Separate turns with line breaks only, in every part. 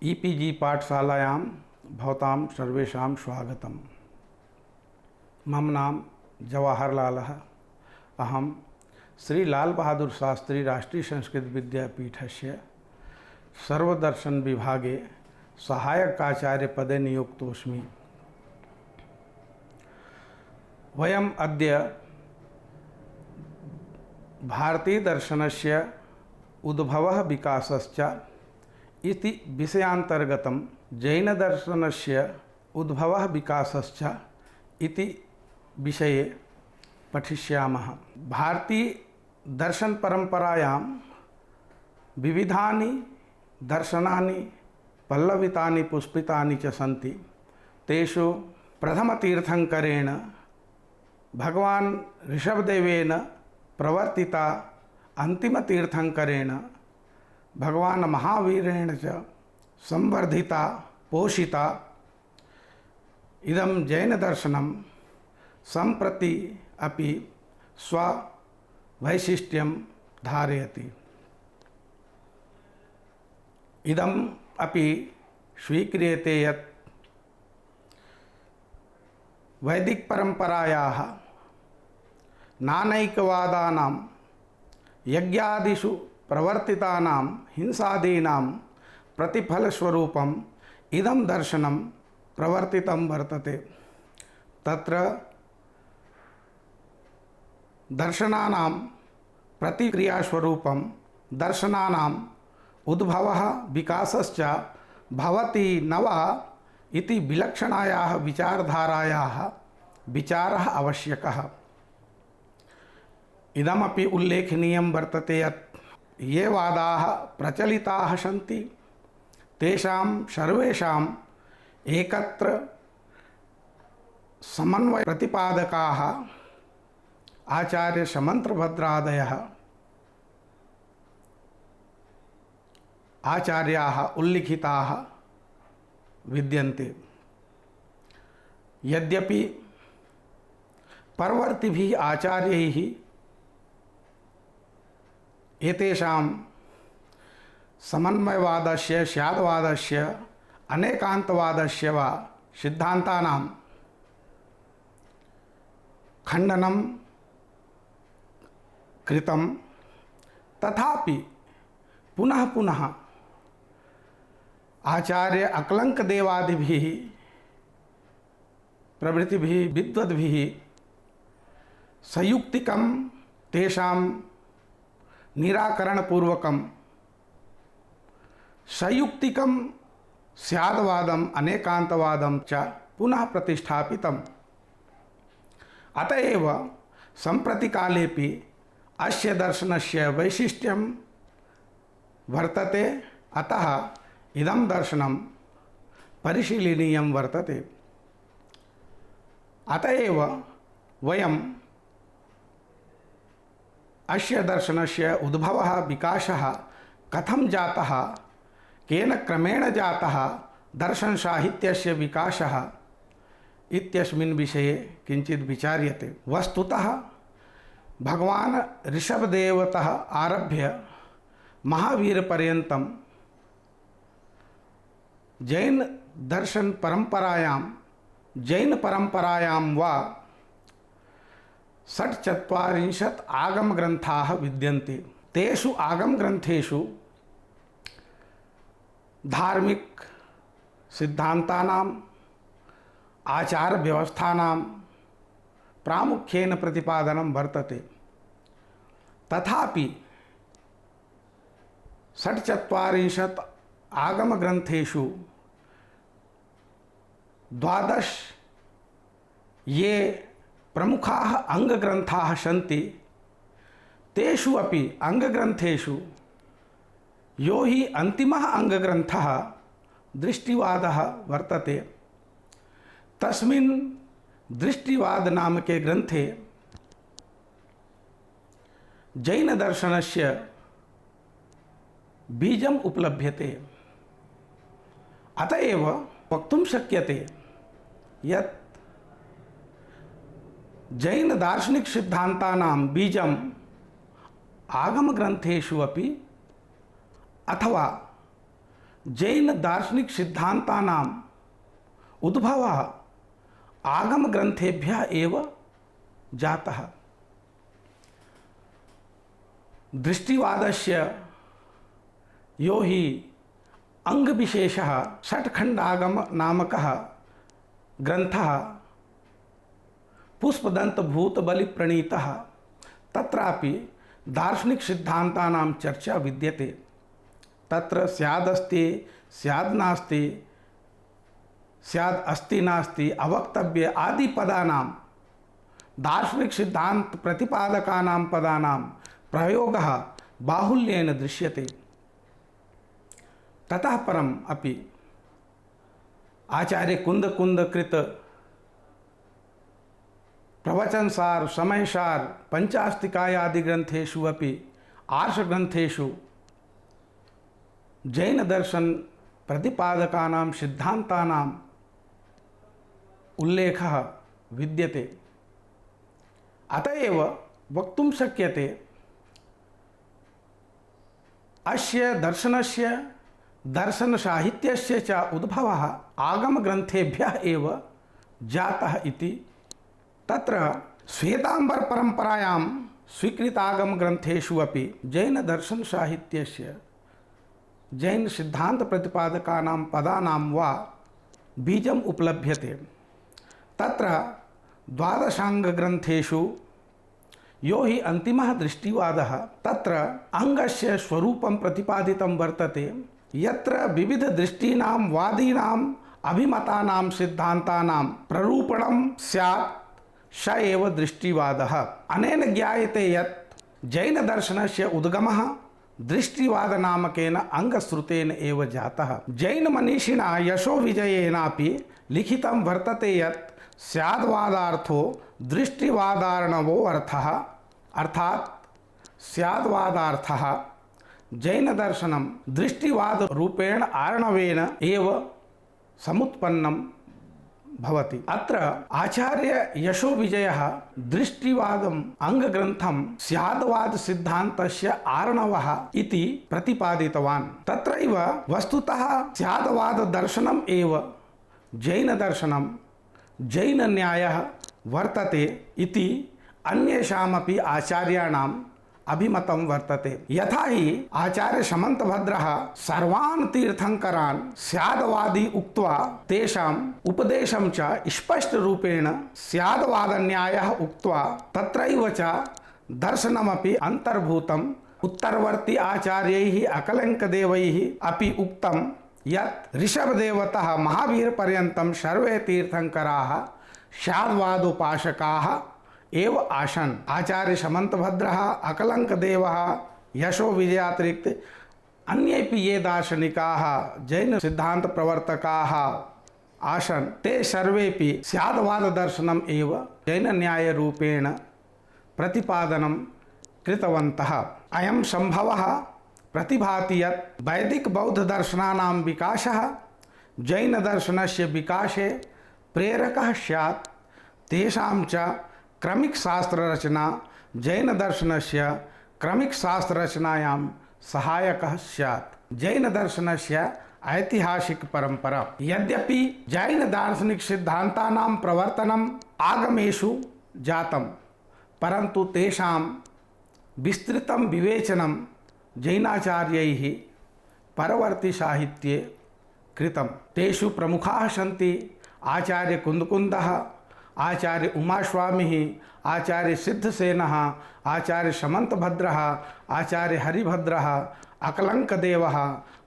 E-PG पाठशालायां भवतां सर्वेषां स्वागतम्। मम नाम जवाहरलालः। अहं श्री लाल बहादुर शास्त्री राष्ट्रीय संस्कृत विद्यापीठस्य सर्वदर्शन विभागे सहायकाचार्यपदे नियुक्तोऽस्मि। वयम् अद्य भारतीयदर्शनस्य उद्भवः विकासश्च इति विषयान्तर्गतं जैनदर्शनस्य उद्भवः विकासश्च इति विषये पठिष्यामः। भारतीयदर्शनपरम्परायां विविधानि दर्शनानि पल्लवितानि पुष्पितानि च सन्ति। तेषु प्रथमतीर्थङ्करेण भगवान् ऋषभदेवेन प्रवर्तिता, अन्तिमतीर्थङ्करेण भगवान् महावीरेण च संवर्धिता पोषिता इदं जैनदर्शनं सम्प्रति अपि स्ववैशिष्ट्यं धारयति। इदम् अपि स्वीक्रियते यत् वैदिकपरम्परायाः नानैकवादानां यज्ञादिषु प्रवर्तितानां हिंसादीनां प्रतिफलस्वरूपम् इदं दर्शनं प्रवर्तितं वर्तते। तत्र दर्शनानां प्रतिक्रियास्वरूपं दर्शनानाम् उद्भवः विकासश्च भवति न वा इति विलक्षणायाः विचारधारायाः विचारः आवश्यकः। इदमपि उल्लेखनीयं वर्तते यत् ये वादाः प्रचलिताः सन्ति तेषां सर्वेषाम् एकत्र समन्वय प्रतिपादकाः आचार्य समन्त्रभद्रादयः आचार्याः उल्लिखिताः विद्यन्ते। यद्यपि परवर्तिभिः आचार्यैः एतेषां समन्वयवादस्य स्याद्वादस्य अनेकान्तवादस्य वा सिद्धान्तानां खण्डनं कृतं, तथापि पुनः पुनः आचार्य अक्लङ्कदेवादिभिः प्रभृतिभिः विद्वद्भिः सयुक्तिकं तेषां निराकरणपूर्वकं सयुक्तिकं स्याद्वादम् अनेकान्तवादं च पुनः प्रतिष्ठापितम्। अतएव सम्प्रति कालेपि अस्य दर्शनस्य वैशिष्ट्यं वर्तते। अतः इदं दर्शनं परिशीलनीयं वर्तते। अतएव वयं अस्य दर्शनस्य उद्भवः विकासः कथं जातः, केन क्रमेण जातः दर्शनसाहित्यस्य विकासः इत्यस्मिन् विषये किञ्चित् विचार्यते। वस्तुतः भगवान् ऋषभदेवतः आरभ्य महावीरपर्यन्तं जैनपरम्परायां वा 46 आगमग्रन्थाः विद्यन्ते। तेषु आगमग्रन्थेषु धार्मिक सिद्धान्तानां आचारव्यवस्थानां प्रामुख्येन प्रतिपादनं वर्तते। तथापि 46 आगमग्रन्थेषु 12 ये प्रमुखाः अंगग्रन्थाः सन्ति, तेषु अपि अंगग्रन्थेषु यो हि अन्तिमः अंगग्रन्थः दृष्टिवादः वर्तते, तस्मिन् दृष्टिवाद नामके ग्रन्थे जैनदर्शनस्य बीजम् उपलभ्यते। अतएव वक्तुं शक्यते यत् जैन दार्शनिक सिद्धान्तानां बीजम् आगमग्रन्थेषु अपि अथवा जैन दार्शनिक सिद्धांतानाम् उद्भवः आगम ग्रंथेभ्यः एव जातः। दृष्टिवादस्य यो हि अंग विशेषः षट्खंडागम नामकः ग्रंथः पुष्पदंत भूतबलि प्रणीतः, तत्रापि दार्शनिक सिद्धांतानां चर्चा विद्यते। तत्र स्यादस्ति स्याद् नास्ति, स्याद् अस्ति नास्ति, अवक्तव्य आदि पदानां दार्शनिक सिद्धांत प्रतिपादकानां पदानां प्रयोगः बाहुल्येन दृश्यते। ततः परम अपि आचार्य कुंद कृत प्रवचनसार समयसार पंचास्तिकायादि ग्रंथेषु अपि आर्ष ग्रंथेषु जैन दर्शन प्रतिपादकानां सिद्धांतानां उल्लेखः विद्यते। अतएव वक्तुं शक्यते अस्य दर्शनस्य दर्शन साहित्यस्य च उद्भवः आगम ग्रंथेभ्यः एव जातः इति। तत्र श्वेतांबर परंपरायां स्वीकृत आगम ग्रंथेषु अपि जैन दर्शन साहित्यस्य जैन सिद्धांत प्रतिपादकानां पदानां वा बीजम् उपलभ्यते। तत्र द्वादशांग ग्रंथेषु यो हि अंतिमः दृष्टिवादः तत्र अंगस्य स्वरूपं प्रतिपादितं वर्तते, यत्र विविध दृष्टीनां वादीनाम् अभिमतानां सिद्धांतानां प्ररूपणं स्यात् स एव दृष्टिवादः। अनेन ज्ञायते यत् जैन दर्शनस्य उद्गमः दृष्टिवाद नामकेन अंगश्रुतेन एव जातः। जैन मनीषिणा यशो विजयेनापि लिखितं वर्तते यत् स्याद्वादार्थो दृष्टिवादार्णवो अर्थः, अर्थात स्याद्वादार्थः जैन दर्शनम दृष्टिवाद रूपेण आर्णवेन एव समुत्पन्नं भवति। अत्र आचार्य यशो विजयः दृष्टिवादम् अंगग्रन्थं स्याद्वाद सिद्धान्तस्य आर्णवः इति प्रतिपादितवान्। तत्रैव वस्तुतः स्याद्वाद दर्शनम् एव जैन दर्शनं जैन न्यायः वर्तते इति अन्येषामपि आचार्याणाम् अभिमतं वर्तते। यथा हि आचार्य समन्तभद्रः सर्वान् तीर्थंकरान् स्याद्वादी उक्त्वा तेषाम् उपदेशं च स्पष्ट रूपेण स्याद्वाद न्यायः उक्त्वा तत्रैव च दर्शनमपि अन्तर्भूतम्। उत्तरवर्ती आचार्यैः अकलङ्कदेवैः अपि उक्तं यत् ऋषभदेवतः महावीरपर्यन्तं सर्वे तीर्थंकराः स्याद्वादोपासकाः एव आसन्। आचार्य समन्तभद्रः, अकलङ्कदेवः, यशो विजयातिरिक्त अन्येपि ये दार्शनिकाः जैन सिद्धांत प्रवर्तकाः आसन् ते सर्वेपि स्याद्वाद दर्शनम् एव जैन न्याय रूपेण प्रतिपादनं कृतवन्तः। अयं संभवः प्रतिभाति यत् वैदिक बौद्ध दर्शनानां विकासः जैन दर्शनस्य विकासे प्रेरकः स्यात्। तेषां च क्रमिक शास्त्र रचना जैन दर्शनस्य क्रमिक शास्त्र रचनायां सहायकः स्यात्। जैन दर्शनस्य ऐतिहासिक परंपरा। यद्यपि जैन दार्शनिक सिद्धांतानां प्रवर्तनम् आगमेषु जातं, परन्तु तेषां विस्तृतं विवेचनं जैनाचार्यैः परवर्ती साहित्ये कृतं। तेषु प्रमुखाः सन्ति आचार्य कुन्दकुन्दः, आचार्य उमास्वामी, आचार्य सिद्धसेनः, आचार्य समन्तभद्रः, आचार्य हरिभद्रः, अकलङ्कदेवः,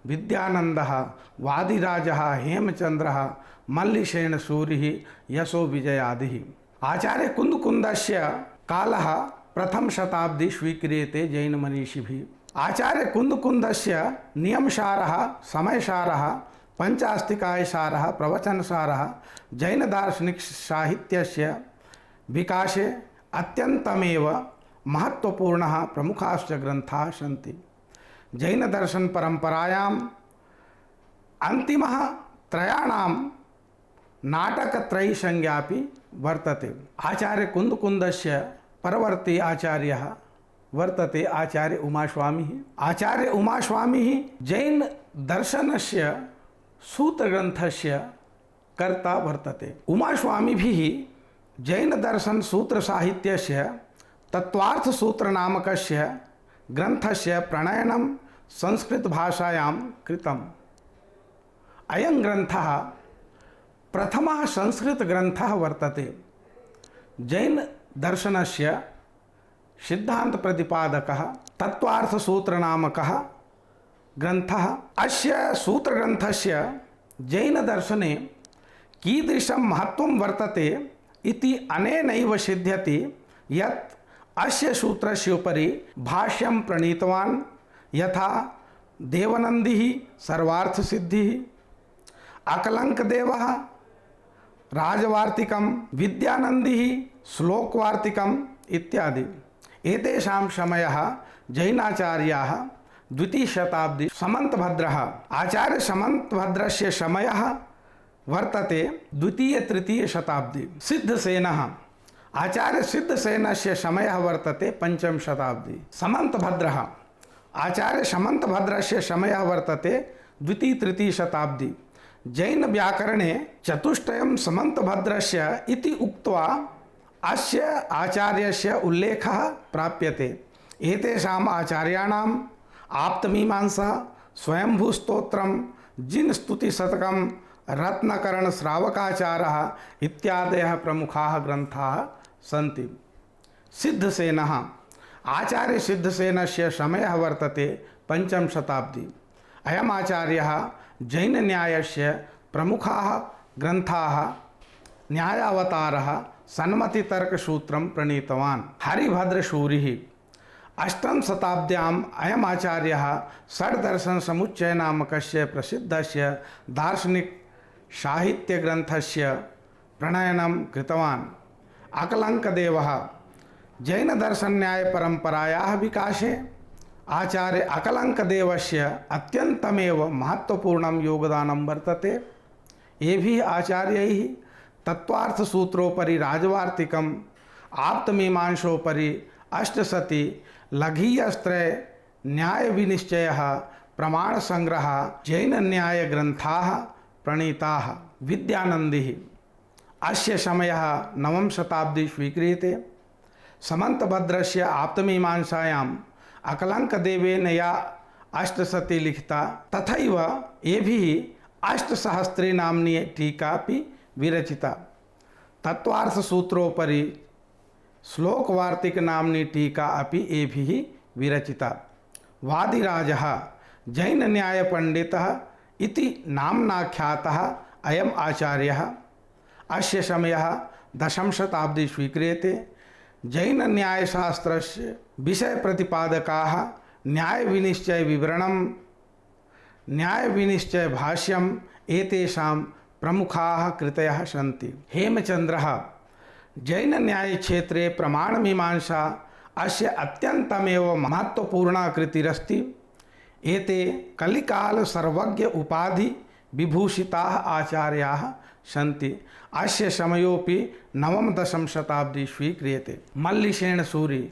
विद्यानन्दः, वादिराजः, हेमचन्द्रः, मल्लिसेनसूरिः, यशो विजयादिः। आचार्य कुन्दकुन्दस्य कालः प्रथम शताब्दी स्वीक्रियते जैन मनीषिभिः। आचार्य कुन्दकुन्दस्य नियमसारः, समयसारः, पंचास्तिकायसारः, प्रवचनसारः जैन दार्शनिक साहित्यस्य विकासे अत्यन्तमेव महत्वपूर्णः प्रमुखाश्च ग्रन्थाः सन्ति। जैन दर्शन परंपरायाम् अन्तिमः त्रयाणां नाटकत्रयी संज्ञापि वर्तते। आचार्य कुन्दकुन्दस्य परवर्ती आचार्यः वर्तते आचार्य उमास्वामी। आचार्य उमास्वामी जैन दर्शनस्य सूत्रग्रन्थस्य कर्ता वर्तते। उमास्वामिभिः जैन दर्शन सूत्र साहित्यस्य तत्त्वार्थ सूत्र नामकस्य ग्रन्थस्य प्रणयनं संस्कृत भाषायां कृतम्। अयं ग्रन्थः प्रथमः संस्कृत ग्रन्थः वर्तते। जैन दर्शनस्य सिद्धांत प्रतिपादकः तत्त्वार्थ सूत्र नामकः ग्रन्थः। अस्य सूत्रग्रन्थस्य जैन दर्शने कीदृशं महत्त्वं वर्तते इति अनेनैव सिद्ध्यति यत् अस्य सूत्रस्य उपरि भाष्यं प्रणीतवान् यथा देवनन्दिः सर्वार्थसिद्धिः, अकलङ्कदेवः राजवार्तिकं, विद्यानन्दिः श्लोकवार्तिकम् इत्यादि। एतेषां समयः जैनाचार्याः द्वितीयशताब्दी समन्तभद्रः। आचार्य समन्तभद्रस्य समयः वर्तते द्वितीय-तृतीयशताब्दी। सिद्धसेनः आचार्य सिद्धसेनस्य समयः वर्तते पंचम शताब्दी। समन्तभद्रः आचार्य समन्तभद्रस्य समयः वर्तते द्वितीय-तृतीयशताब्दी। जैन व्याकरणे चतुष्टयं समन्तभद्रस्य इति उक्त्वा अस्य आचार्यस्य उल्लेखः प्राप्यते। एतेषाम् आचार्याणाम् आप्तमीमांसा, स्वयंभूस्तोत्रं, जिनस्तुतिशतकं, रत्नकरण श्रावकाचारः इत्यादयः प्रमुखाः ग्रन्थाः सन्ति। सिद्धसेनः आचार्य सिद्धसेनस्य समयः वर्तते पंचम शताब्दी। अयम् आचार्यः जैनन्यायस्य प्रमुखाः ग्रन्थाः न्यायावतारः, सन्मतितर्कसूत्रं प्रणीतवान्। हरिभद्रसूरिः अष्टम शताब्द्याम् अयम् आचार्यः षड्दर्शनसमुच्चय नामकस्य प्रसिद्धस्य दार्शनिक साहित्यग्रन्थस्य प्रणयनं कृतवान्। अकलङ्कदेवः जैनदर्शनन्यायपरम्परायाः विकासे आचार्य अकलङ्कदेवस्य अत्यन्तमेव महत्त्वपूर्णं योगदानं वर्तते। एभिः आचार्यैः तत्त्वार्थसूत्रोपरि राजवार्तिकम्, आप्तमीमांसोपरि अष्टशती, लघीयत्रय, न्यायविनिश्चयः, प्रमाणसंग्रहः, जैनन्यायग्रन्थाः प्रणीताः। विद्यानन्दिः अस्य समयः नवम शताब्दी स्वीक्रियते। समन्तभद्रस्य आप्तमीमांसायाम् अकलङ्कदेवेन या अष्टशती लिखिता, तथैव एभिः अष्टसहस्री नाम्नी टीका अपि विरचिता। तत्त्वार्थसूत्रोपरि श्लोकवार्तिक नाम्नी टीका अपि एभिः विरचिता। वादिराजः जैनन्यायपण्डितः इति नाम्नाख्यातः अयम् आचार्यः। अस्य समयः दशम शताब्दी स्वीक्रियते। जैनन्यायशास्त्रस्य विषयप्रतिपादकाः न्यायविनिश्चयविवरणं, न्यायविनिश्चयभाष्यम् एतेषां प्रमुखाः कृतयः सन्ति। हेमचन्द्रः जैनन्यायक्षेत्रे प्रमाणमीमांसा अस्य अत्यन्तमेव महत्त्वपूर्णा कृतिरस्ति। एते कलिकाल सर्वज्ञ उपाधि विभूषिताः आचार्याः सन्ति। अस्य समयोपि नवम दशम शताब्दी स्वीक्रियते। मल्लिसेन सूरि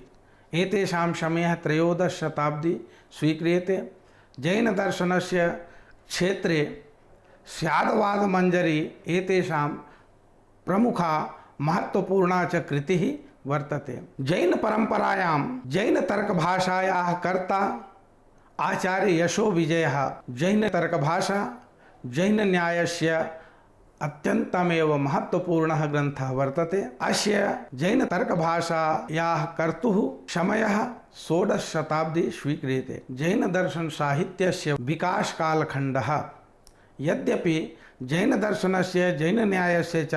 एतेषां समयः त्रयोदश शताब्दी स्वीक्रियते। जैन दर्शनस्य क्षेत्रे स्यादवादमञ्जरी एतेषां प्रमुखा महत्त्वपूर्णा च कृतिः वर्तते। जैन परंपरायां जैन तर्कभाषायाः कर्ता आचार्य यशो विजयः। जैन तर्कभाषा जैन न्यायस्य अत्यन्तमेव महत्त्वपूर्णः ग्रन्थः वर्तते। अस्य जैन तर्कभाषायाः कर्तुः समयः षोडश शताब्दी स्वीक्रियते। जैन दर्शन साहित्यस्य विकासकालखण्डः। यद्यपि जैन दर्शनस्य जैन न्यायस्य च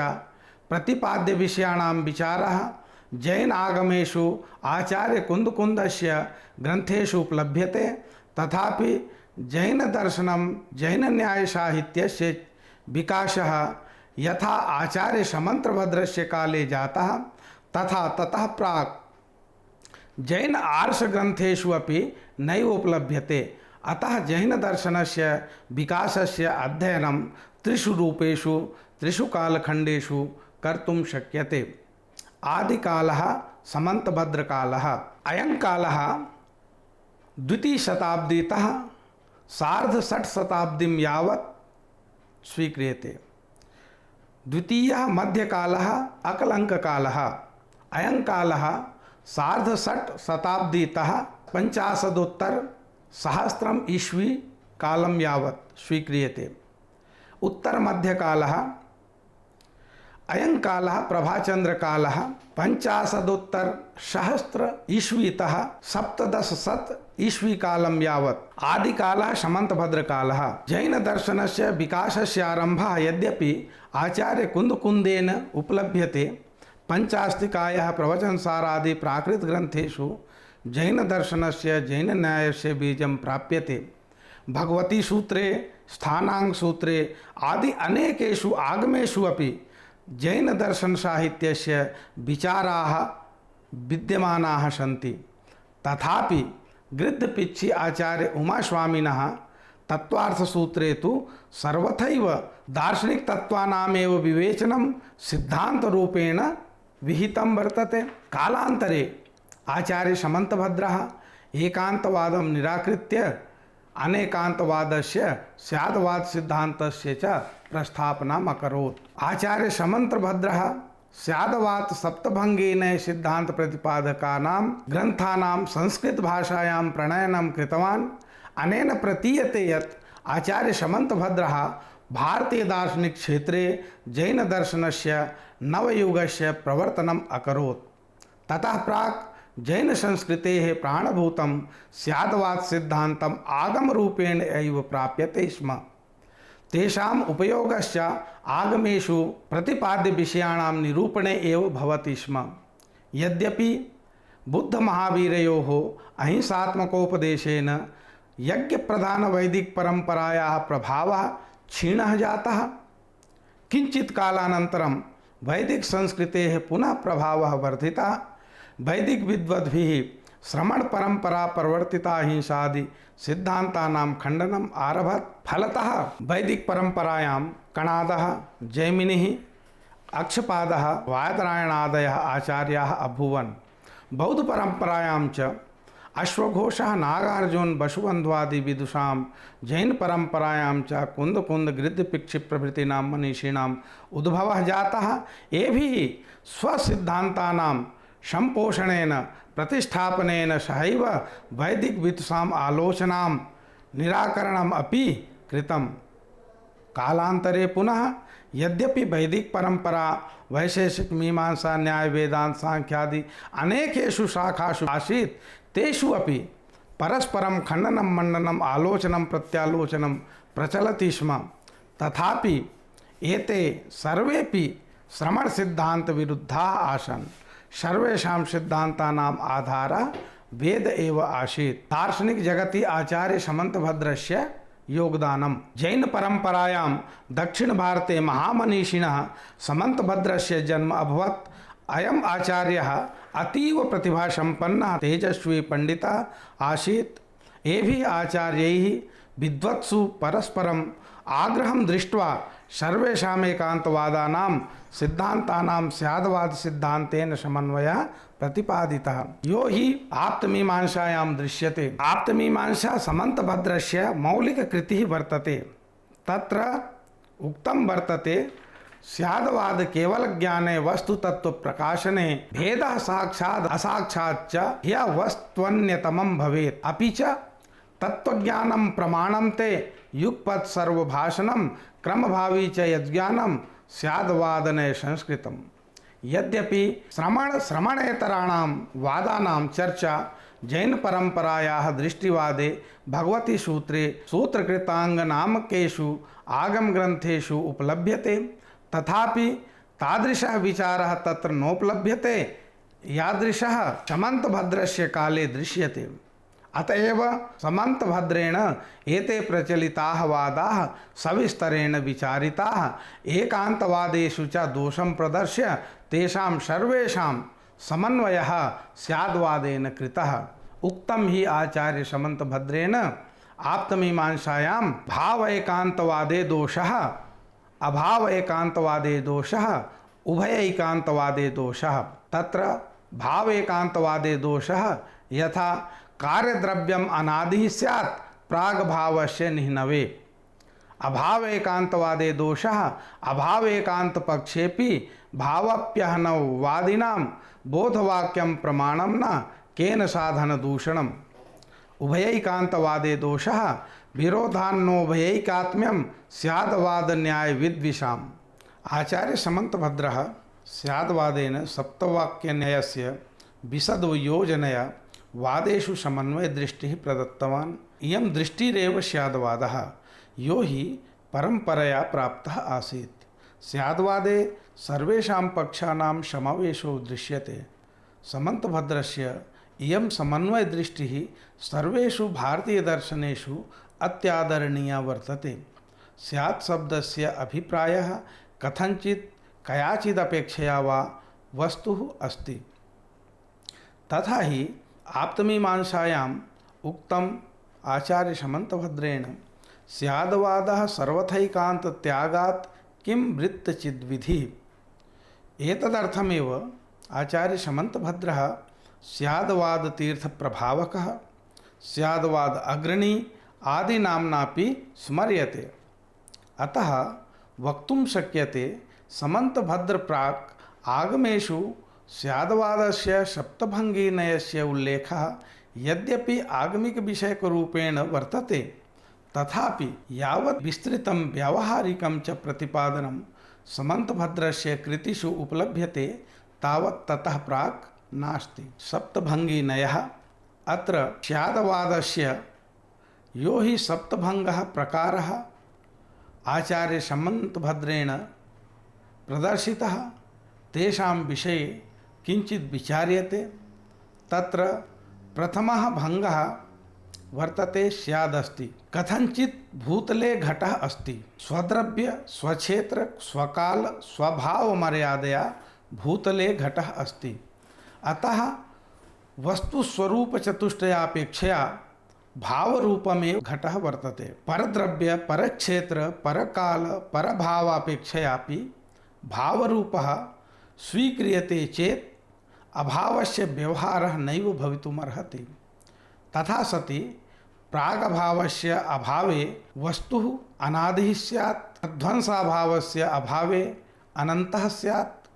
प्रतिपाद्य विषयाणां विचारः जैन आगमेषु आचार्य कुन्दकुन्दस्य ग्रन्थेषु उपलभ्यते, तथापि जैन दर्शनं जैन न्याय साहित्यस्य विकासः यथा आचार्य समन्तभद्रस्य काले जातः तथा ततः प्राक् जैन आर्ष ग्रन्थेषु अपि नैव उपलभ्यते। अतः जैन दर्शनस्य विकासस्य अध्ययनं त्रिषु रूपेषु त्रिषु कालखण्डेषु कर्तुं शक्यते। आदिकालः समन्तभद्रकालः। अयं कालः द्वितीयशताब्दीतः सार्धषट्शताब्दीं यावत् स्वीक्रियते। द्वितीयः मध्यकालः अकलङ्ककालः। अयं कालः सार्धषट्शताब्दीतः पञ्चाशदुत्तरसहस्रम् ईस्वी कालं यावत् स्वीक्रियते। उत्तरमध्यकालः अयं कालः प्रभाचन्द्रकालः 50,000 ईस्वीतः 1700 ईस्वी कालं यावत्। आदिकालः समन्तभद्रकालः। जैनदर्शनस्य विकासस्य आरम्भः यद्यपि आचार्य कुन्दकुन्देन उपलभ्यते, पञ्चास्तिकायाः प्रवचनसारादि प्राकृतग्रन्थेषु जैनदर्शनस्य जैनन्यायस्य बीजं प्राप्यते। भगवती सूत्रे, स्थानाङ्ग सूत्रे आदि अनेकेषु आगमेषु अपि जैनदर्शनसाहित्यस्य विचाराः विद्यमानाः सन्ति। तथापि गृद्धपिच्छि आचार्य उमास्वामिनः तत्त्वार्थसूत्रे तु सर्वथैव दार्शनिकतत्त्वानामेव विवेचनं सिद्धान्तरूपेण विहितं वर्तते। कालान्तरे आचार्य समन्तभद्रः एकान्तवादं निराकृत्य अनेकान्तवादस्य स्याद्वाद सिद्धान्तस्य च प्रस्थापनम् अकरोत्। आचार्य समन्तभद्रः स्याद्वाद सप्तभङ्गेन सिद्धान्त प्रतिपादकानां ग्रन्थानां संस्कृतभाषायां प्रणयनं कृतवान्। अनेन प्रतीयते यत् आचार्य समन्तभद्रः भारतीय दार्शनिक क्षेत्रे जैनदर्शनस्य नवयुगस्य प्रवर्तनम् अकरोत्। ततः प्राक् जैन संस्कृतेः प्राणभूतं स्याद्वाद सिद्धान्तम् आगमरूपेण एव प्राप्यते स्म। तेषाम् उपयोगश्च आगमेषु प्रतिपाद्यविषयाणां निरूपणे एव भवति स्म। यद्यपि बुद्धमहावीरयोः अहिंसात्मकोपदेशेन यज्ञप्रधानवैदिकपरम्परायाः प्रभावः क्षीणः जातः, किञ्चित् कालानन्तरं वैदिकसंस्कृतेः पुनः प्रभावः वर्धितः। वैदिकविद्वद्भिः श्रमणपरम्परा प्रवर्तिता हिंसादि सिद्धान्तानां खण्डनम् आरभत। फलतः वैदिकपरम्परायां कणादः, जैमिनिः, अक्षपादः, वादरायणादयः आचार्याः अभूवन्। बौद्धपरम्परायां च अश्वघोषः, नागार्जुन, वसुबन्ध्वादि विदुषां, जैनपरम्परायां च कुन्दकुन्द, गृद्धपिक्षि प्रभृतीनां मनीषिणाम् उद्भवः जातः। एभिः स्वसिद्धान्तानां सम्पोषणेन प्रतिष्ठापनेन सहैव वैदिकविदुषाम् आलोचनां निराकरणम् अपि कृतम्। कालान्तरे पुनः यद्यपि वैदिक परंपरा वैशेषिक मीमांसा न्याय वेदांत सांख्यादि अनेकेषु शाखासु आसीत्, तेषु अपि परस्परं खण्डनं मण्डनम् आलोचनं प्रत्यालोचनं प्रचलति स्म। तथापि एते सर्वेपि श्रमण सिद्धांत विरुद्धाः आसन्। सर्वेषां सिद्धान्तानाम् आधारः वेद एव आसीत्। दार्शनिक जगति आचार्य समन्तभद्रस्य योगदानम्। जैन परंपरायां दक्षिण भारते महामनीषिणः समन्तभद्रस्य जन्म अभवत्। अयम् आचार्यः अतीव प्रतिभासम्पन्नः तेजस्वी पंडितः आसीत्। एभिः आचार्यैः विद्वत्सु परस्परम् आग्रहं दृष्ट्वा सर्वेषाम् एकान्तवादानां सिद्धान्तानां स्याद्वाद सिद्धान्तेन समन्वयः प्रतिपादितः, यो हि आप्तमीमांसायां दृश्यते। आप्तमीमांसा समन्तभद्रस्य मौलिककृतिः वर्तते। तत्र उक्तं वर्तते, स्याद्वाद केवलज्ञाने वस्तुतत्त्वप्रकाशने भेदः साक्षात् असाक्षात् च ह्यवस्त्वन्यतमं भवेत्। अपि च तत्त्वज्ञानं प्रमाणं ते युगपत् सर्वभाषणं क्रमभावी च यज्ञानं स्याद्वादने संस्कृतम्। यद्यपि श्रमणेतराणां वादानां चर्चा जैन परंपरायाः दृष्टिवादे भगवती सूत्रे सूत्रकृतांग नामकेषु आगम ग्रंथेषु उपलभ्यते, तथापि तादृशः विचारः तत्र नोपलभ्यते यादृशः समन्तभद्रस्य काले दृश्यते। अतएव समन्तभद्रेण एते प्रचलिताः वादाः सविस्तरेण विचारिताः। एकान्तवादेषु च दोषं प्रदर्श्य तेषां सर्वेषां समन्वयः स्याद्वादेन कृतः। उक्तं हि आचार्य समन्तभद्रेण आप्तमीमांसायां भाव एकान्तवादे दोषः, अभाव एकान्तवादे दोषः, उभय एकान्तवादे दोषः। तत्र भाव एकांतवादे दोषः यथा कार्यद्रव्यम अनादि स्यात् प्राग भावस्य निह्नवे। अभाव एकांतवादे दोषः अभाव एकांत पक्षेपि भावप्यहनवादिनां बोधवाक्यं प्रमाणं न केन साधन दूषणम्। उभयैकांतवादे दोषः विरोधान्नोभयैकात्म्यं स्याद्वाद न्याय विद्विषाम्। आचार्य समन्तभद्रः स्याद्वादेन सप्तवाक्यन्यायस्य विशदयोजनया वादेषु समन्वयदृष्टिः प्रदत्तवान्। इयं दृष्टिरेव स्याद्वादः यो हि परंपरया प्राप्तः आसीत्। स्याद्वादे सर्वेषां पक्षानां समावेशो दृश्यते। समन्तभद्रस्य इयं समन्वयदृष्टिः सर्वेषु भारतीयदर्शनेषु अत्यादरणीया वर्तते। स्यात् शब्दस्य अभिप्रायः कथंचित् कयाचिदपेक्षया वा वस्तुः अस्ति। तथा ही आप्तमीमांसायाम् उक्तम् आचार्य समन्तभद्रेण स्याद्वादः सर्वथैकांत त्यागात् किं वृत्तचिद्विधिः। एतदर्थमेव आचार्य समन्तभद्रः स्याद्वाद तीर्थ प्रभावकः स्याद्वाद अग्रणी आदि नाम्नापि स्मर्यते। अतः वक्तुं शक्यते समन्तभद्र प्राक् आगमेषु स्याद्वादस्य सप्तभङ्गीनयस्य उल्लेखः यद्यपि आगमिक विषयकरूपेण वर्तते तथापि यावत् विस्तृतं व्यावहारिकं च प्रतिपादनं समन्तभद्रस्य कृतिषु उपलभ्यते तावत् ततः प्राक् नास्ति। सप्तभङ्गीनयः अत्र स्याद्वादस्य यो हि सप्तभङ्गः प्रकारः आचार्य समन्तभद्रेण प्रदर्शितः तेषां विषये किञ्चित् विचार्यते। तत्र प्रथमः भङ्गः वर्तते स्यादस्ति। कथंचित् भूतले घटः अस्ति। स्वद्रव्य स्वक्षेत्र स्वकाल स्वभाव मर्यादया भूतले घटः अस्ति। अतः वस्तु स्वरूप चतुष्टयापेक्षया भावरूपमेव घटः वर्तते। परद्रव्य परक्षेत्र परकाल परभावापेक्षयापि भावरूपः स्वीक्रियते चेत् अभावस्य व्यवहारः नैव भवितुमर्हति। तथा सति प्रागभावस्य अभावे वस्तुः अनादिः स्यात्। अध्वंसाभावस्य अभावे अनन्तः स्यात्।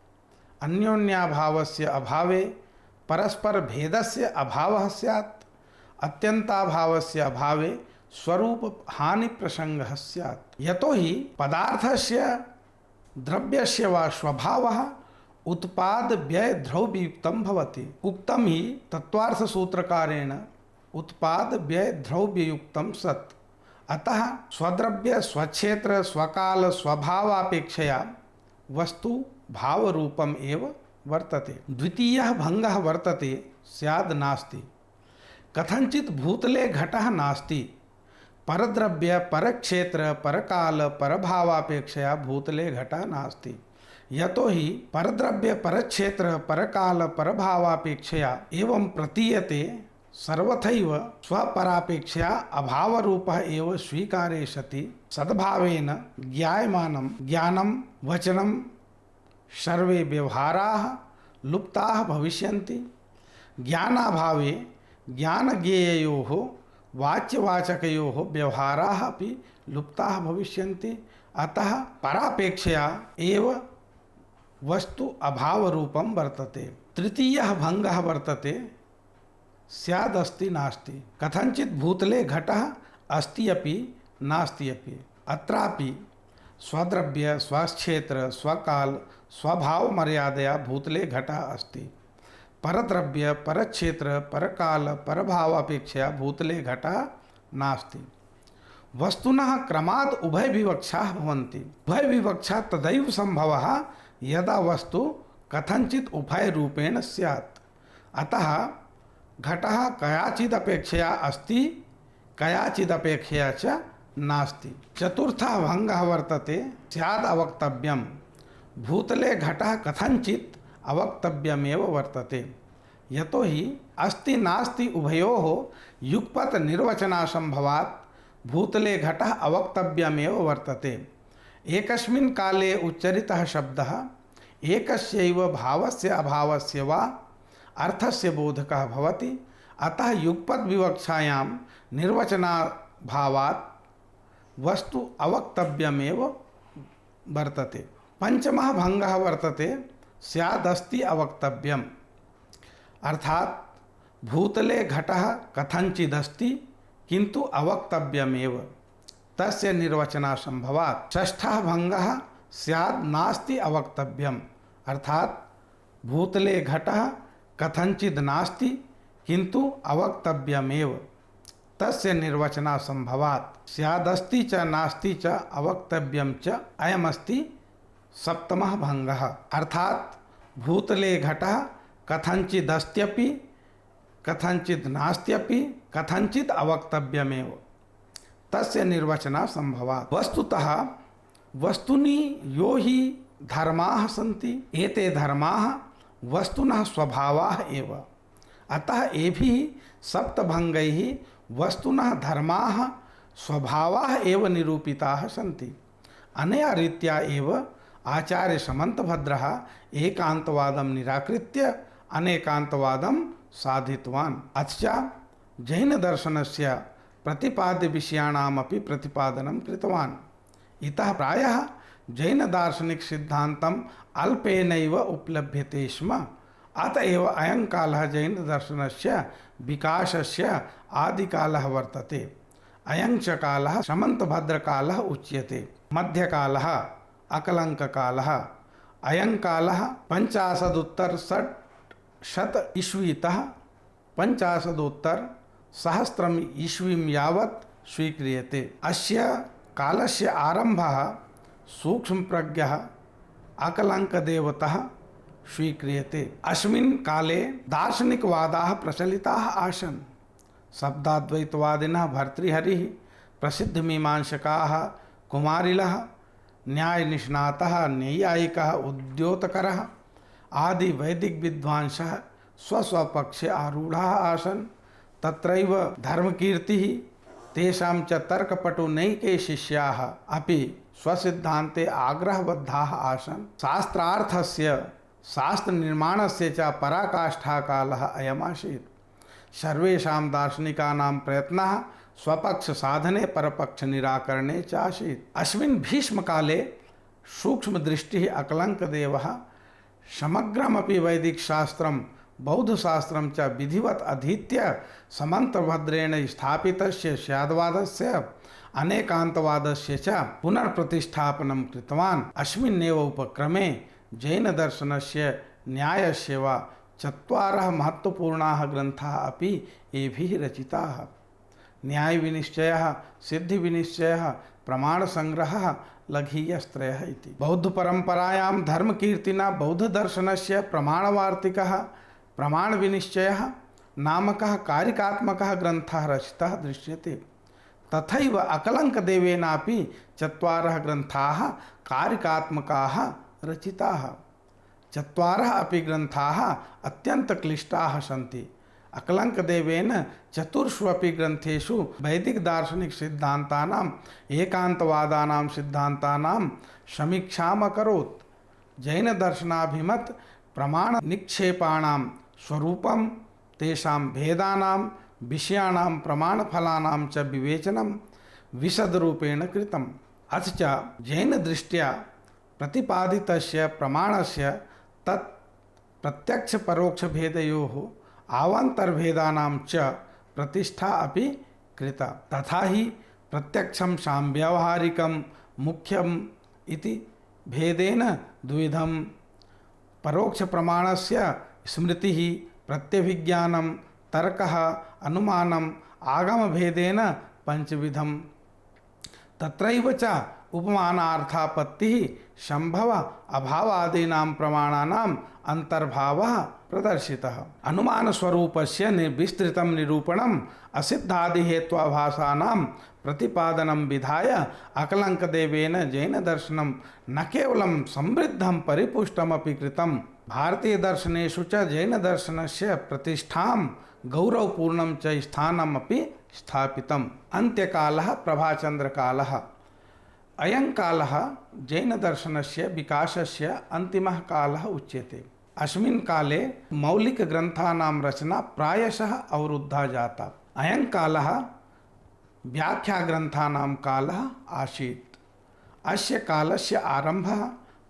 अन्योन्याभावस्य अभावे परस्पर भेदस्य अभावः स्यात्। अत्यन्ताभावस्य अभावे स्वरूप हानि प्रसंगः स्यात्। यतो हि पदार्थस्य द्रव्यस्य वा स्वभावः उत्पाद व्यय द्रव्ययुक्तं भवति। उक्तं हि तत्त्वार्थ सूत्रकारेण उत्पाद व्यय द्रव्ययुक्तं सत्। अतः स्वद्रव्य स्वक्षेत्र स्वकाल स्वभावापेक्षया वस्तु भावरूपम् एव वर्तते। द्वितीयः भङ्गः वर्तते स्याद् नास्ति। कथंचित् भूतले घटः नास्ति। परद्रव्य परक्षेत्र परकाल परभावापेक्षया भूतले घटः नास्ति। यतो हि परद्रव्य परक्षेत्र परकाल परभावापेक्षया एवं प्रतीयते सर्वथैव स्वपरापेक्षया अभावरूपः एव स्वीकारे सति सद्भावेन ज्ञायमानं ज्ञानं वचनं सर्वे व्यवहाराः लुप्ताः भविष्यन्ति। ज्ञानाभावे ज्ञानज्ञेययोः वाच्यवाचकयोः व्यवहाराः अपि लुप्ताः भविष्यन्ति। अतः परापेक्षया एव वस्तु अभावरूपं वर्तते। तृतीयः भङ्गः वर्तते स्यादस्ति नास्ति। कथंचित् भूतले घटः अस्ति अपि नास्ति अपि। अत्रापि स्वद्रव्य स्वक्षेत्र स्वकाल स्वभाव मर्यादया भूतले घटः अस्ति। परद्रव्य परक्षेत्र परकाल परभावापेक्षया भूतले घटः नास्ति। वस्तुनः क्रमाद् उभय विवक्षाः भवन्ति। उभय विवक्षा तदैव संभवः यदा वस्तु कथंचित् उभय रूपेण स्यात्। अतः घटः कयाचिदपेक्षया अस्ति कयाचिदपेक्षया च नास्ति। चतुर्थः भङ्गः वर्तते स्याद् अवक्तव्यम्। भूतले घटः कथंचित् अवक्तव्यमेव वर्तते। यतो हि अस्ति नास्ति उभयोः युगपत् निर्वचनासंभवात् भूतले घटः अवक्तव्यमेव वर्तते। एकस्मिन् काले उच्चरितः शब्दः एकस्यैव भावस्य अभावस्य वा अर्थस्य बोधकः भवति। अतः युगपद विवक्षायां निर्वचनाभावात् वस्तु अवक्तव्यमेव वर्तते। पंचमः भंगः वर्तते स्यादस्ति अवक्तव्यम्, अर्थात भूतले घटः कथंचिदस्ति किंतु अवक्तव्यमेव, तस्य निर्वचनासंभवात्। षष्ठः भंगः स्याद् नास्ति अवक्तव्यम्, अर्थात भूतले घटः कथंचिद नास्ति किंतु अवक्तव्यमेव, तस्य निर्वचनासंभवात्। स्यादस्ति च नास्ति च अवक्तव्यं च अयमस्ति सप्तमः भंगः, अर्थात भूतले घटः कथंचिदस्त्यपि कथंचिद नास्त्यपि कथंचिद अवक्तव्यमेव, तस्य निर्वचनासंभवात्। वस्तुतः वस्तुनि यो हि धर्माः सन्ति एते धर्माः वस्तुनः स्वभावाः एव। अतः एभिः सप्तभङ्गैः वस्तुनः धर्माः स्वभावाः एव निरूपिताः सन्ति। अनया रीत्या एव आचार्य समन्तभद्रः एकान्तवादं निराकृत्य अनेकान्तवादं साधितवान्। अथ च जैनदर्शनस्य प्रतिपाद्यविषयाणामपि प्रतिपादनं कृतवान्। इतः प्रायः जैनदार्शनिकसिद्धान्तम् अल्पेनैव उपलभ्यते स्म। अतएव अयं कालः जैनदर्शनस्य विकासस्य आदिकालः वर्तते। अयं च कालः समन्तभद्रकालः उच्यते। मध्यकालः अकलङ्ककालः। अयं कालः 50-उत्तर-600 ईस्वीतः 50-उत्तर-सहस्रम् ईस्वीं यावत् स्वीक्रियते। अस्य कालस्य आरम्भः सूक्ष्मप्रज्ञः अकलङ्कदेवतः स्वीक्रियते। अस्मिन् काले दार्शनिकवादाः प्रचलिताः आसन्। शब्दाद्वैतवादिनः भर्तृहरिः, प्रसिद्धमीमांसकाः कुमारिलः, न्यायनिष्णातः नैयायिकः उद्योतकरः आदि वैदिकविद्वांसः स्वस्वपक्षे आरूढाः आसन्। तत्रैव धर्मकीर्तिः, तेषां च तर्कपटुनैके शिष्याः अपि स्वसिद्धान्ते आग्रहबद्धाः आसन्। शास्त्रार्थस्य शास्त्रनिर्माणस्य च पराकाष्ठाकालः अयमासीत्। सर्वेषां दार्शनिकानां प्रयत्नः स्वपक्षसाधने परपक्षनिराकरणे च आसीत्। अस्मिन् भीष्मकाले सूक्ष्मदृष्टिः अकलङ्कदेवः समग्रमपि वैदिकशास्त्रं बौद्धशास्त्रं च विधिवत् अधीत्य समन्तभद्रेण स्थापितस्य स्याद्वादस्य अनेकान्तवादस्य च पुनर्प्रतिष्ठापनं कृतवान्। अस्मिन्नेव उपक्रमे जैनदर्शनस्य न्यायस्य वा 4 महत्त्वपूर्णाः ग्रन्थाः अपि एभिः रचिताः। न्यायविनिश्चयः, सिद्धिविनिश्चयः, प्रमाणसंग्रहः, लघीयस्त्रयः इति। बौद्धपरम्परायां धर्मकीर्तिना बौद्धदर्शनस्य प्रमाणवार्तिकः प्रमाणविनिश्चयः नामकः कारिकात्मकः ग्रन्थः रचितः दृश्यते। तथैव अकलङ्कदेवेनापि 4 ग्रन्थाः कारिकात्मकाः रचिताः। 4 अपि ग्रन्थाः अत्यन्तक्लिष्टाः सन्ति। अकलङ्कदेवेन 4 अपि ग्रन्थेषु वैदिकदार्शनिकसिद्धान्तानाम् एकान्तवादानां सिद्धान्तानां समीक्षाम् अकरोत्। जैनदर्शनाभिमत प्रमाणनिक्षेपाणां स्वरूपं, तेषां भेदानां, विषयाणां प्रमाणफलानां च विवेचनं विशदरूपेण कृतम्। अथ च जैनदृष्ट्या प्रतिपादितस्य प्रमाणस्य तत् प्रत्यक्षपरोक्षभेदयोः आवान्तर्भेदानां च प्रतिष्ठा अपि कृता। तथा हि प्रत्यक्षं सांव्यावहारिकं मुख्यम् इति भेदेन द्विविधं, परोक्षप्रमाणस्य स्मृतिः, प्रत्यभिज्ञानं, तर्कः, अनुमानम्, आगमभेदेन पंचविधम्। तत्रैव च उपमानार्थापत्तिः, संभव अभावादीनां प्रमाणानाम् अंतर्भावः प्रदर्शितः। अनुमानस्वरूपस्य विस्तृतं निरूपणम् असिद्धादिहेत्वाभासानां प्रतिपादनं विधाय अकलङ्कदेवेन जैनदर्शनं न केवलं समृद्धं परिपुष्टमपि कृतं, भारतीयदर्शनेषु च जैनदर्शनस्य प्रतिष्ठां गौरवपूर्णं च स्थानमपि स्थापितम्। अन्त्यकालः प्रभाचन्द्रकालः। अयं कालः जैनदर्शनस्य विकासस्य अन्तिमः कालः उच्यते। अस्मिन् काले मौलिकग्रन्थानां रचना प्रायशः अवरुद्धा जाता। अयं कालः व्याख्याग्रन्थानां कालः आसीत्। अस्य कालस्य आरम्भः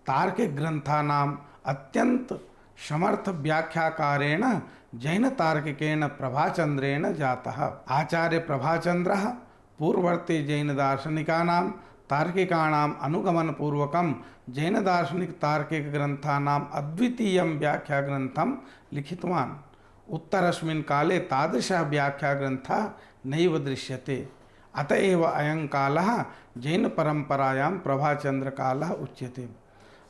तार्किकग्रन्थानाम् अत्यन्त समर्थ व्याख्याकारेण जैनतार्किकेण प्रभाचन्द्रेण जातः। आचार्य प्रभाचन्द्रः पूर्ववर्ती जैनदार्शनिकानां तार्किकाणाम् अनुगमनपूर्वकं जैनदार्शनिकतार्किकग्रन्थानाम् अद्वितीयं व्याख्याग्रन्थं लिखितवान्। उत्तरस्मिन् काले तादृशः व्याख्याग्रन्थः नैव दृश्यते। अत एव अयं कालः जैनपरम्परायां प्रभाचन्द्रकालः उच्यते।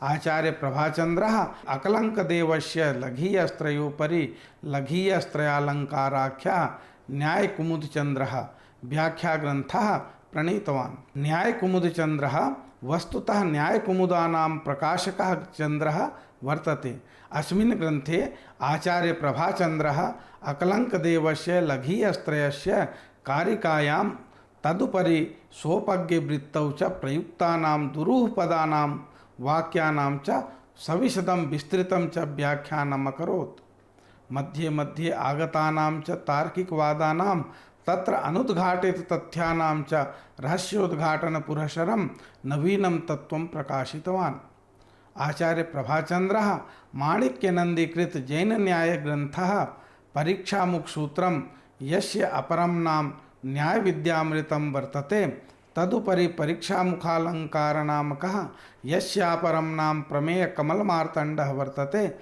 आचार्य प्रभाचन्द्रः अकलङ्कदेवस्य लघीयस्त्रयोपरि लघीयस्त्रयालङ्काराख्यः न्यायकुमुदचन्द्रः व्याख्याग्रन्थः प्रणीतवान्। न्यायकुमुदचन्द्रः वस्तुतः न्यायकुमुदानां प्रकाशकः चन्द्रः वर्तते। अस्मिन् ग्रन्थे आचार्य प्रभाचन्द्रः अकलङ्कदेवस्य लघीयस्त्रयस्य कारिकायां तदुपरि सोपज्ञवृत्तौ च प्रयुक्तानां दुरूहपदानां वाक्यानां च सविशदं विस्तृतं च व्याख्यानम् अकरोत्। मध्ये मध्ये आगतानां च तार्किकवादानां तत्र अनुद्घाटिततथ्यानां च रहस्योद्घाटनपुरःसरं नवीनं तत्त्वं प्रकाशितवान्। आचार्य प्रभाचन्द्रः माणिक्यनन्दीकृत जैनन्यायग्रन्थः परीक्षामुखसूत्रं यस्य अपरं नाम न्यायविद्यामृतं वर्तते, तदुपरि परीक्षामुखालङ्कारनामकः यस्यापरं नाम प्रमेयकमलमार्तण्डः वर्तते,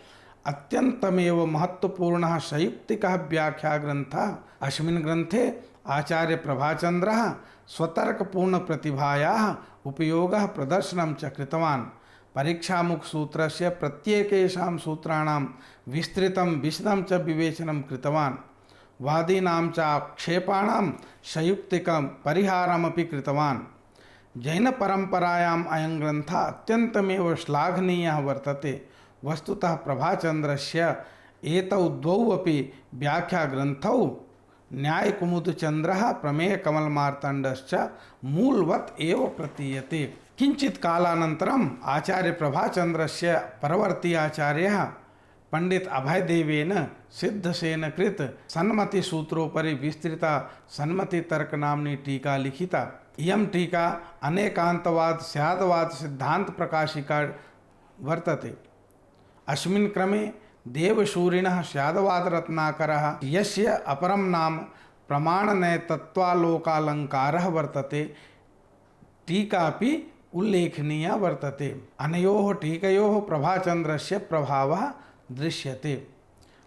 अत्यन्तमेव महत्वपूर्णः सयुक्तिकः व्याख्याग्रन्थः। अस्मिन् ग्रन्थे आचार्य प्रभाचन्द्रः स्वतर्कपूर्णप्रतिभायाः उपयोगः प्रदर्शनं च कृतवान्। परीक्षामुखसूत्रस्य प्रत्येकेषां सूत्राणां विस्तृतं विशदं च विवेचनं कृतवान्। वादीनां च आक्षेपाणां सयुक्तिकं परिहारमपि कृतवान्। जैनपरम्परायाम् अयं ग्रन्थः अत्यन्तमेव श्लाघनीयः वर्तते। वस्तुतः प्रभाचन्द्रस्य एतौ द्वौ अपि व्याख्याग्रन्थौ न्यायकुमुदचन्द्रः प्रमेयकमलमार्तण्डश्च मूलवत् एव प्रतीयते। किञ्चित् कालानन्तरम् आचार्य प्रभाचन्द्रस्य परवर्ती आचार्यः पंडित अभयदेवेन सिद्धसेन कृत सन्मतिसूत्रोपरि विस्तृता सन्मतितर्क नाम्नी टीका लिखिता। इयं टीका अनेकान्तवाद स्यादवाद सिद्धांत प्रकाशिका वर्तते। अस्मिन् क्रमे देवशूरिणः स्यादवादरत्नाकरः यस्य अपरं नाम प्रमाणनयतत्त्वालोकालङ्कारः वर्तते, टीकापि उल्लेखनीया वर्तते। अनयोः टीकयोः प्रभाचन्द्रस्य प्रभावः दृश्यते।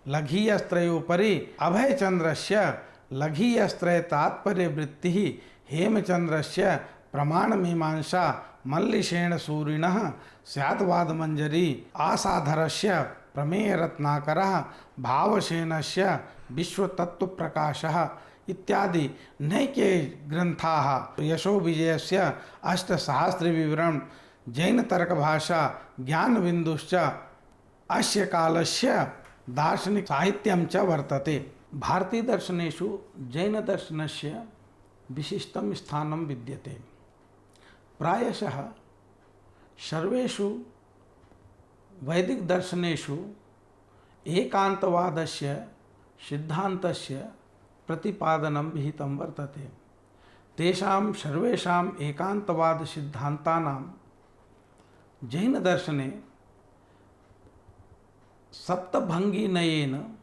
लघीयस्त्रयोपरि अभयचन्द्रस्य लघीयस्त्रयतात्पर्यवृत्तिः, हेमचन्द्रस्य प्रमाणमीमांसा, मल्लिशेणसूरिणः स्याद्वादमञ्जरी, आसाधरस्य प्रमेयरत्नाकरः, भावसेनस्य विश्वतत्त्वप्रकाशः इत्यादि नैके ग्रन्थाः, यशोविजयस्य अष्टसहस्रविवरणं, जैनतर्कभाषा, ज्ञानबिन्दुश्च अस्य कालस्य दार्शनिक साहित्यं च वर्तते। भारतीयदर्शनेषु जैनदर्शनस्य विशिष्टं स्थानं विद्यते। प्रायशः सर्वेषु वैदिकदर्शनेषु एकान्तवादस्य सिद्धान्तस्य प्रतिपादनं विहितं वर्तते। तेषां सर्वेषाम् एकान्तवादसिद्धान्तानां जैनदर्शने सप्तभङ्गिनयेन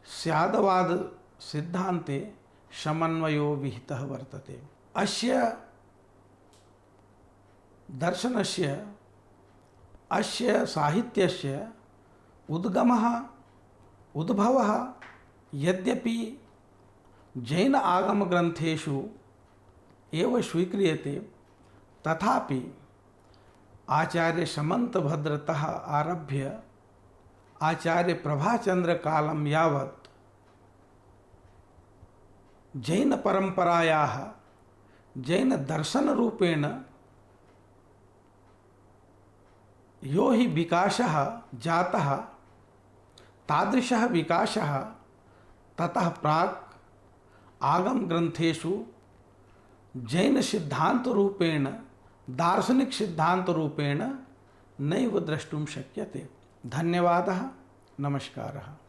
स्यादवाद सिद्धान्ते समन्वयो विहितः वर्तते। अस्य दर्शनस्य अस्य साहित्यस्य उद्गमः उद्भवः यद्यपि जैन आगमग्रन्थेषु एव स्वीक्रियते, तथापि आचार्य समन्तभद्रतः आरभ्य आचार्य प्रभाचन्द्र कालं यावत् जैन परंपरायाः जैन दर्शन रूपेण यो हि विकासः जातः, तादृशः विकासः ततः प्राक् आगम ग्रंथेषु जैन सिद्धांत रूपेण, दार्शनिक सिद्धांत रूपेण नैव द्रष्टुं शक्यते। धन्यवादः, नमस्कारः।